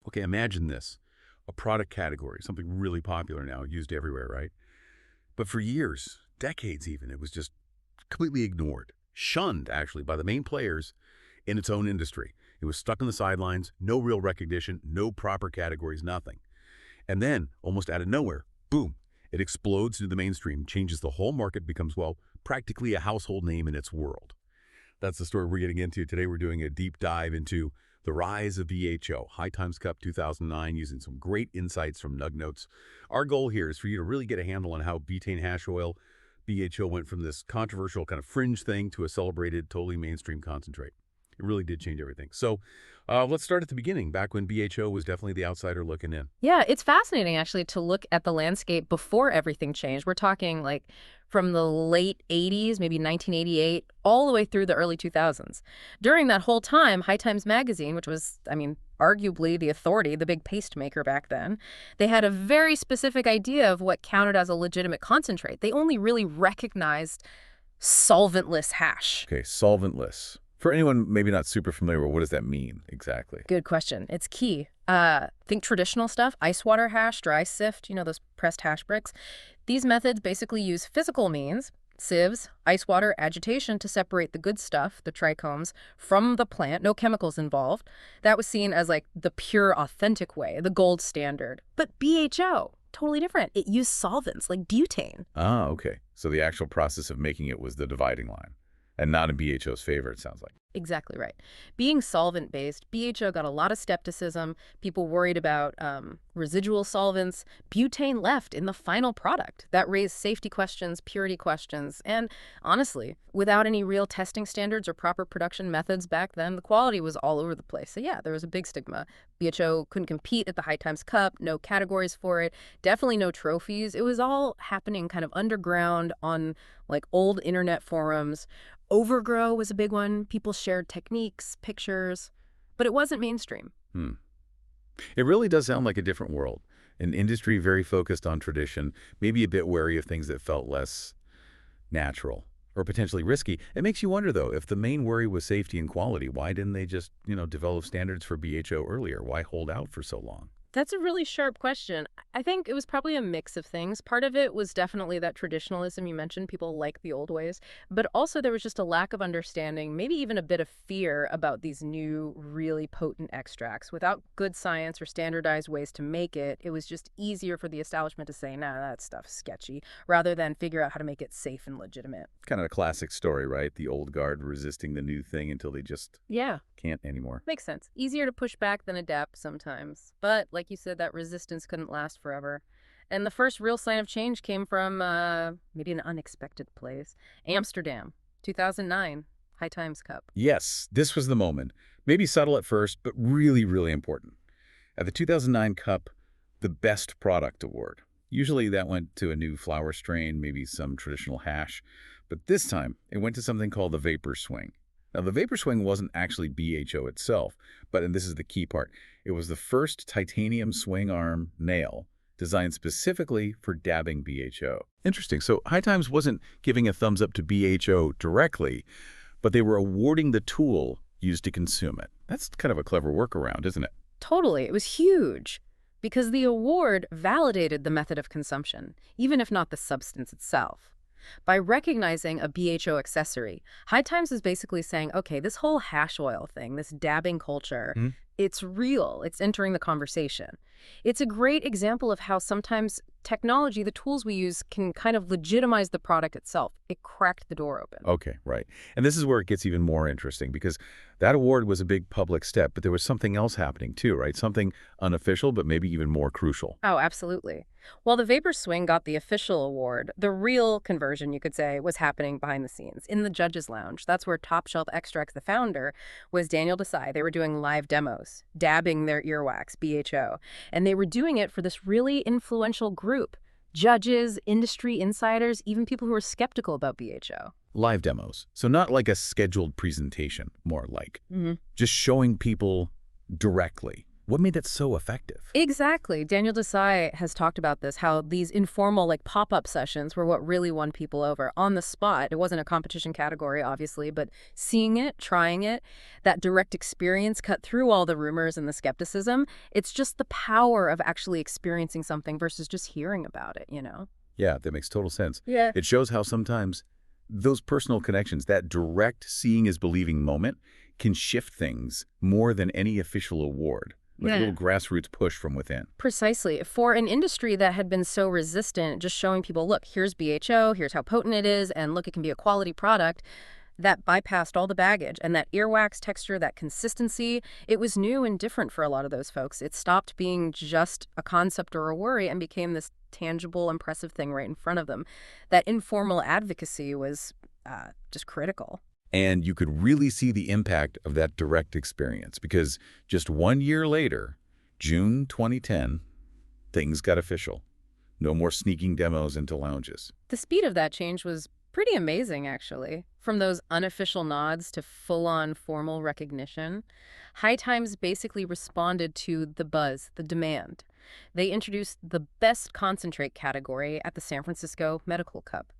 Okay, imagine this. A product category, something really popular now, used everywhere, right? But for years, decades even, it was just completely ignored, shunned, actually, by the main players in its own industry. It was stuck on the sidelines, no real recognition, no proper categories, nothing. And then, almost out of nowhere, boom, it explodes into the mainstream, changes the whole market, becomes, well, practically a household name in its world. That's the story we're getting into. Today we're doing a deep dive into the rise of BHO, High Times Cup 2009, using some great insights from Nug Notes. Our goal here is for you to really get a handle on how butane hash oil, BHO, went from this controversial kind of fringe thing to a celebrated, totally mainstream concentrate. It really did change everything. So let's start at the beginning, back when BHO was definitely the outsider looking in. Yeah, it's fascinating actually to look at the landscape before everything changed. We're talking like from the late 80s, maybe 1988, all the way through the early 2000s. During that whole time, High Times magazine, which was, arguably the authority, the big paste maker back then, they had a very specific idea of what counted as a legitimate concentrate. They only really recognized solventless hash. Okay, solventless. For anyone maybe not super familiar, what does that mean exactly? Good question. It's key. Think traditional stuff, ice water hash, dry sift, those pressed hash bricks. These methods basically use physical means, sieves, ice water, agitation to separate the good stuff, the trichomes, from the plant, no chemicals involved. That was seen as like the pure, authentic way, the gold standard. But BHO, totally different. It used solvents like butane. Ah, okay. So the actual process of making it was the dividing line, and not in BHO's favor, it sounds like. Exactly right. Being solvent-based, BHO got a lot of skepticism. People worried about residual solvents. Butane left in the final product. That raised safety questions, purity questions. And honestly, without any real testing standards or proper production methods back then, the quality was all over the place. So yeah, there was a big stigma. BHO couldn't compete at the High Times Cup, no categories for it, definitely no trophies. It was all happening kind of underground on like old internet forums. Overgrow was a big one. People shared techniques, pictures, but it wasn't mainstream. It really does sound like a different world. An industry very focused on tradition, maybe a bit wary of things that felt less natural or potentially risky. It makes you wonder, though, if the main worry was safety and quality, why didn't they just, develop standards for BHO earlier? Why hold out for so long? That's a really sharp question. I think it was probably a mix of things. Part of it was definitely that traditionalism you mentioned, people like the old ways, but also there was just a lack of understanding, maybe even a bit of fear about these new, really potent extracts. Without good science or standardized ways to make it, it was just easier for the establishment to say, nah, that stuff's sketchy, rather than figure out how to make it safe and legitimate. Kind of a classic story, right? The old guard resisting the new thing until they just can't anymore. Makes sense. Easier to push back than adapt sometimes. But like you said, that resistance couldn't last forever. And the first real sign of change came from maybe an unexpected place. Amsterdam, 2009, High Times Cup. Yes, this was the moment. Maybe subtle at first, but really, really important. At the 2009 Cup, the Best Product Award. Usually that went to a new flower strain, maybe some traditional hash. But this time, it went to something called the VaporSwing. Now, the VaporSwing wasn't actually BHO itself, but, and this is the key part, it was the first titanium swing arm nail designed specifically for dabbing BHO. Interesting. So High Times wasn't giving a thumbs up to BHO directly, but they were awarding the tool used to consume it. That's kind of a clever workaround, isn't it? Totally. It was huge because the award validated the method of consumption, even if not the substance itself. By recognizing a BHO accessory, High Times is basically saying, okay, this whole hash oil thing, this dabbing culture, it's real. It's entering the conversation. It's a great example of how sometimes technology, the tools we use, can kind of legitimize the product itself. It cracked the door open. Okay, right. And this is where it gets even more interesting because that award was a big public step, but there was something else happening too, right? Something unofficial, but maybe even more crucial. Oh, absolutely. While the VaporSwing got the official award, the real conversion, you could say, was happening behind the scenes, in the judges' lounge. That's where Top Shelf Extracts, the founder, was Daniel Desai. They were doing live demos, dabbing their earwax, BHO. And they were doing it for this really influential group. Judges, industry insiders, even people who were skeptical about BHO. Live demos. So not like a scheduled presentation, more like just showing people directly What made that so effective? Exactly. Daniel Desai has talked about this, how these informal, like, pop-up sessions were what really won people over on the spot. It wasn't a competition category, obviously, but seeing it, trying it, that direct experience cut through all the rumors and the skepticism. It's just the power of actually experiencing something versus just hearing about it, you know? Yeah, that makes total sense. Yeah. It shows how sometimes those personal connections, that direct seeing is believing moment, can shift things more than any official award. Like a little grassroots push from within. Precisely. For an industry that had been so resistant, just showing people, look, here's BHO, here's how potent it is, and look, it can be a quality product, that bypassed all the baggage. And that earwax texture, that consistency, it was new and different for a lot of those folks. It stopped being just a concept or a worry and became this tangible, impressive thing right in front of them. That informal advocacy was just critical. And you could really see the impact of that direct experience because just 1 year later, June 2010, things got official. No more sneaking demos into lounges. The speed of that change was pretty amazing, actually. From those unofficial nods to full-on formal recognition, High Times basically responded to the buzz, the demand. They introduced the best concentrate category at the San Francisco Medical Cup.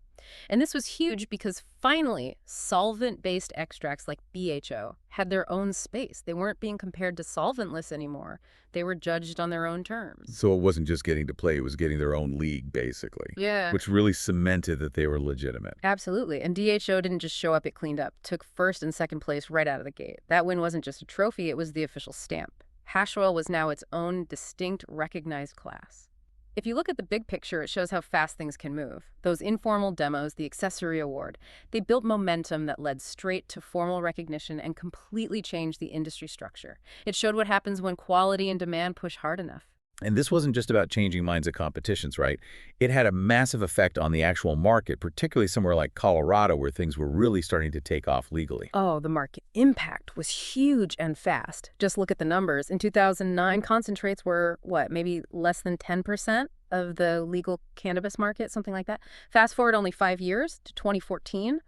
And this was huge because finally, solvent-based extracts like BHO had their own space. They weren't being compared to solventless anymore. They were judged on their own terms. So it wasn't just getting to play, it was getting their own league, basically. Yeah. Which really cemented that they were legitimate. Absolutely. And DHO didn't just show up, it cleaned up. Took first and second place right out of the gate. That win wasn't just a trophy, it was the official stamp. Hash oil was now its own distinct, recognized class. If you look at the big picture, it shows how fast things can move. Those informal demos, the accessory award, they built momentum that led straight to formal recognition and completely changed the industry structure. It showed what happens when quality and demand push hard enough. And this wasn't just about changing minds at competitions, right? It had a massive effect on the actual market, particularly somewhere like Colorado, where things were really starting to take off legally. Oh, the market impact was huge and fast. Just look at the numbers. In 2009, concentrates were, what, maybe less than 10% of the legal cannabis market, something like that. Fast forward only 5 years to 2014.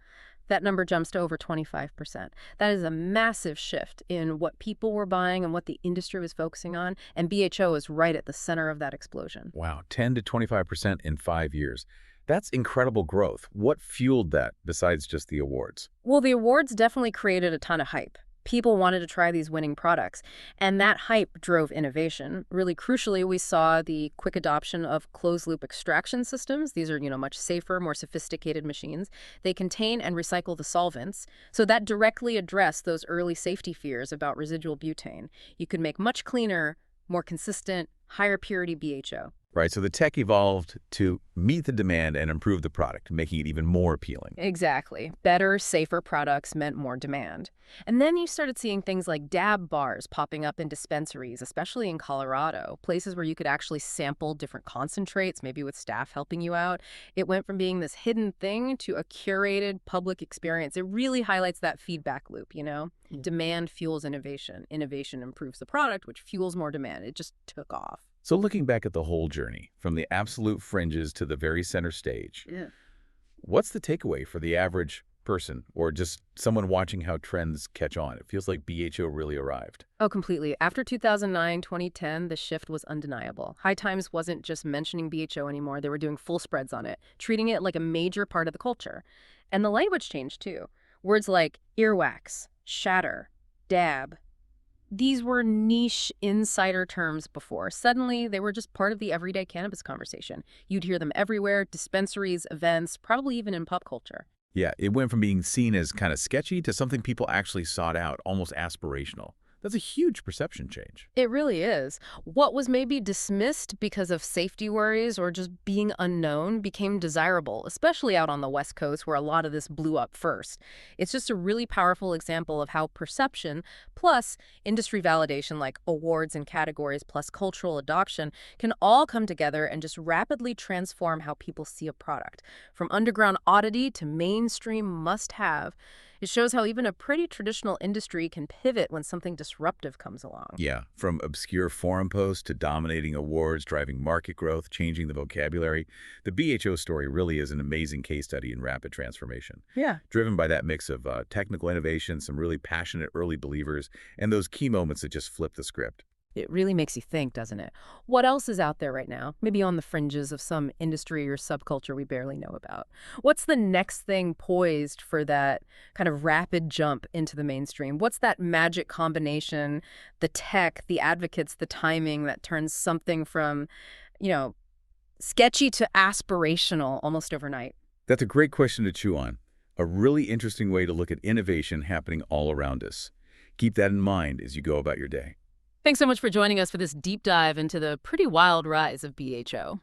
That number jumps to over 25%. That is a massive shift in what people were buying and what the industry was focusing on, and BHO is right at the center of that explosion. Wow, 10 to 25% in 5 years. That's incredible growth. What fueled that besides just the awards? Well, the awards definitely created a ton of hype. People wanted to try these winning products, and that hype drove innovation. Really crucially, we saw the quick adoption of closed-loop extraction systems. These are, much safer, more sophisticated machines. They contain and recycle the solvents, so that directly addressed those early safety fears about residual butane. You could make much cleaner, more consistent, higher purity BHO. Right, so the tech evolved to meet the demand and improve the product, making it even more appealing. Exactly. Better, safer products meant more demand. And then you started seeing things like dab bars popping up in dispensaries, especially in Colorado, places where you could actually sample different concentrates, maybe with staff helping you out. It went from being this hidden thing to a curated public experience. It really highlights that feedback loop, Demand fuels innovation. Innovation improves the product, which fuels more demand. It just took off. So looking back at the whole journey, from the absolute fringes to the very center stage, what's the takeaway for the average person or just someone watching how trends catch on? It feels like BHO really arrived. Oh, completely. After 2009, 2010, the shift was undeniable. High Times wasn't just mentioning BHO anymore. They were doing full spreads on it, treating it like a major part of the culture. And the language changed, too. Words like earwax, shatter, dab. These were niche insider terms before. Suddenly, they were just part of the everyday cannabis conversation. You'd hear them everywhere, dispensaries, events, probably even in pop culture. Yeah, it went from being seen as kind of sketchy to something people actually sought out, almost aspirational. That's a huge perception change. It really is. What was maybe dismissed because of safety worries or just being unknown became desirable, especially out on the West Coast where a lot of this blew up first. It's just a really powerful example of how perception plus industry validation like awards and categories plus cultural adoption can all come together and just rapidly transform how people see a product. From underground oddity to mainstream must-have, it shows how even a pretty traditional industry can pivot when something disruptive comes along. Yeah, from obscure forum posts to dominating awards, driving market growth, changing the vocabulary. The BHO story really is an amazing case study in rapid transformation. Yeah. Driven by that mix of technical innovation, some really passionate early believers, and those key moments that just flip the script. It really makes you think, doesn't it? What else is out there right now? Maybe on the fringes of some industry or subculture we barely know about. What's the next thing poised for that kind of rapid jump into the mainstream? What's that magic combination, the tech, the advocates, the timing that turns something from, you know, sketchy to aspirational almost overnight? That's a great question to chew on. A really interesting way to look at innovation happening all around us. Keep that in mind as you go about your day. Thanks so much for joining us for this deep dive into the pretty wild rise of BHO.